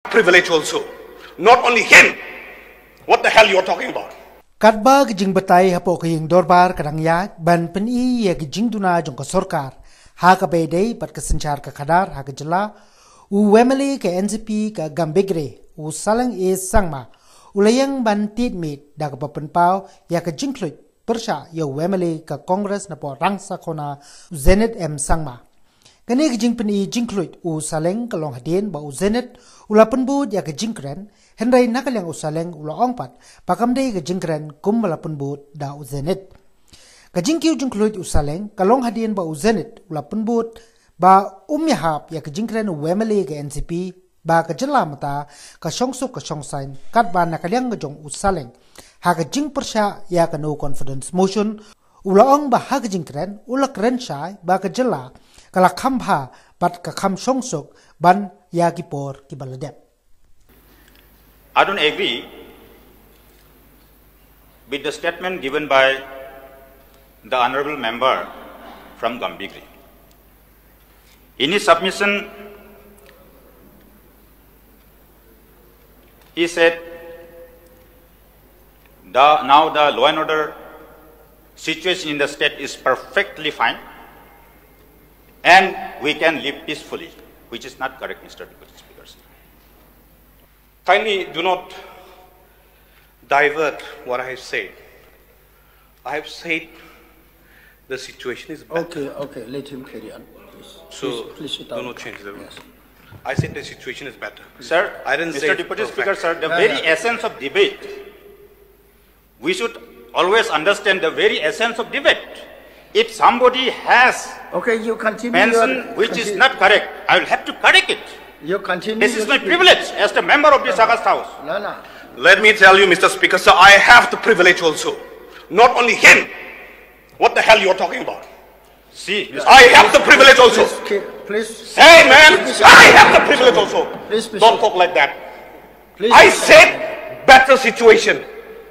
privilege also. Not only him. What the hell you are talking about? Kadbag jing batay hapo kaying dorbar kadangya ban peni ya jing duna jong ko sorkar ha ka bedai pat ka sanchar ka khadar ha ka jala u wemeli ka NCP ka gambegre u salang e sangma ulayang ban tit mit da ka papen pau ya ka jingklut persha ya wemeli ka Congress na po rang sakona Zenit M sangma kani ka jing peni jingklut u saleng ka long hadien ba u Zenit ula penbud ya ka jingkren Henry nakalang usaleng ula ongpat pakamday ka jingkren kum wala penbud da u Zenit ka jingkiw jingklut usaleng kalong hadien ba u Zenit ula penbud ba umyahap ya ka jingkren u wemeli ka NCP ba ka jelamata ka songsuk ka songsain kat ba nakalang ka jong usaleng ha ka jing persya ya ka no confidence motion ula ong ba ha ka jingkren ula kren syai ba ka jela kala khamha pat ka kham songsuk ban ya ki por ki baladep. I don't agree with the statement given by the honorable member from Gambigri. In his submission, he said, now the law and order situation in the state is perfectly fine and we can live peacefully, which is not correct, Mr. Deputy Speaker. Kindly do not divert what I have said. I have said the situation is better. Okay, let him carry on, please. So, please do not change the yes. I said the situation is better. Sir, I didn't say Mr. Deputy perfect. Speaker, sir, the very essence of debate, we should always understand the very essence of debate. If somebody has You continue. mentioned which is not correct, I will have to correct it. You continue. This is my privilege as the member of this August House. No. Let me tell you, Mr. Speaker, sir, I have the privilege also. Not only him. What the hell you are talking about? See, I have the privilege also. Please. Hey, man, I have the privilege also. Please, Don't talk like that. Please, I said better situation.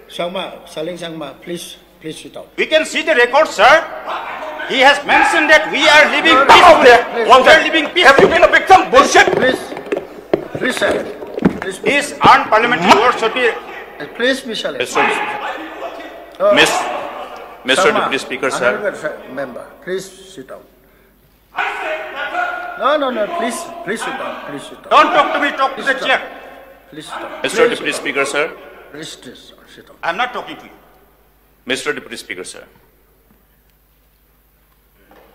Saling Sangma, please sit down. we can see the record, sir. He has mentioned that we are living Come out there. peacefully. One We are second. living Have peacefully. you been a victim? Bullshit. Please, sir. Please, His unparliamentary words should be. please, Michelle. Mr. Deputy Speaker, sir. Member, please sit down. No, please sit down. Don't talk to me, talk to the chair. Please sit down. Mr. Deputy Speaker, sir. Please sit down. I am not talking to you. Mr. Deputy Speaker, sir,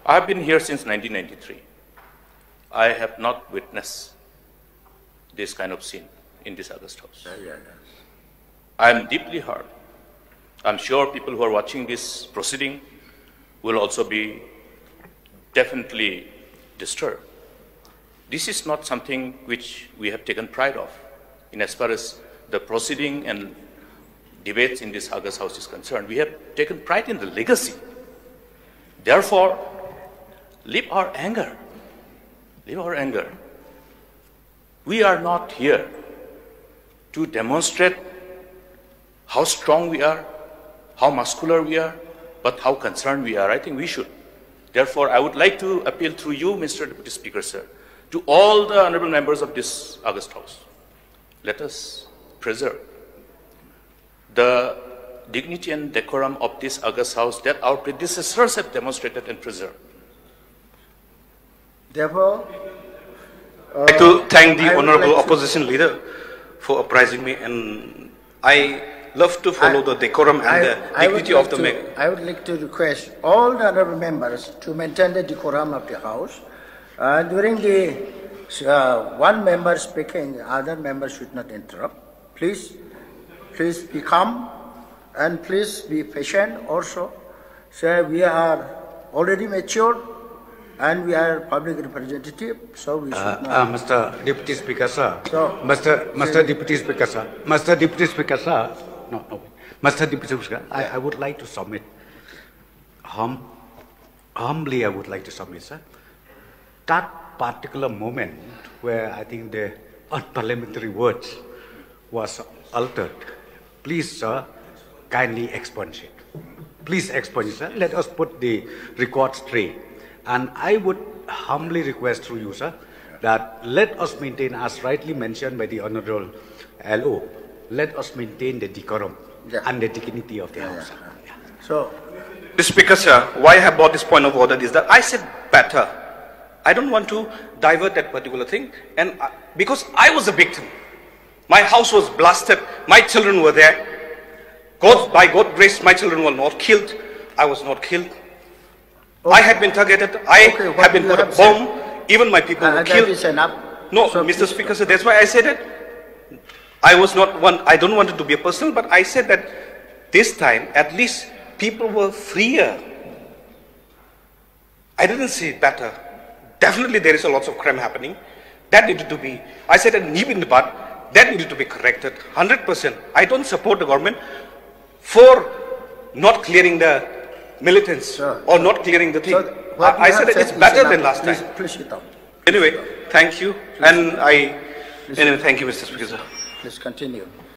I have been here since 1993. I have not witnessed this kind of scene in this August House. I am deeply hurt. I'm sure people who are watching this proceeding will also be definitely disturbed. This is not something which we have taken pride of in as far as the proceeding and debates in this August House is concerned. We have taken pride in the legacy. Therefore, leave our anger. Leave our anger. We are not here to demonstrate how strong we are, how muscular we are, but how concerned we are. I think we should. Therefore, I would like to appeal through you, Mr. Deputy Speaker, sir, to all the honorable members of this August House. Let us preserve the dignity and decorum of this August House that our predecessors have demonstrated and preserved. Therefore, I'd like to thank the I would honorable like to- opposition leader for apprising me, and I love to follow the decorum and the dignity of the I would like to request all the honorable members to maintain the decorum of the House. During the one member speaking, the other members should not interrupt. Please be calm and please be patient also. So we are already mature and we are public representative, so we should not. Mr. Deputy Speaker, sir. So, Mr. Deputy Speaker, sir. Mr. Deputy Speaker, sir. No. Mr. Deputy Speaker, I would like to submit. Humbly, I would like to submit, sir. That particular moment where I think the unparliamentary words was altered, please, sir, kindly expunge it. Please expunge it, sir. Let us put the record straight. And I would humbly request through you, sir, that let us maintain, as rightly mentioned by the Honorable LO, let us maintain the decorum and the dignity of the House. So, Mr. Speaker, sir, why I have brought this point of order is that I said better. I don't want to divert that particular thing, and because I was a victim. My house was blasted, my children were there. By God's grace, my children were not killed. I was not killed. I had been targeted, I had been put a bomb, even my people were killed. That is enough. No, So Mr. Speaker, sir, that's why I said it. I don't want it to be a personal, but I said that this time, at least people were freer. I didn't say it better. Definitely there is a lot of crime happening. That needed to be, I said a nip in the bud, that needed to be corrected, 100%. I don't support the government for not clearing the militants or not clearing the thing. So I said that it's better than last time. Please sit down. Anyway, thank you. Anyway, thank you, Mr. Speaker, sir. Please continue.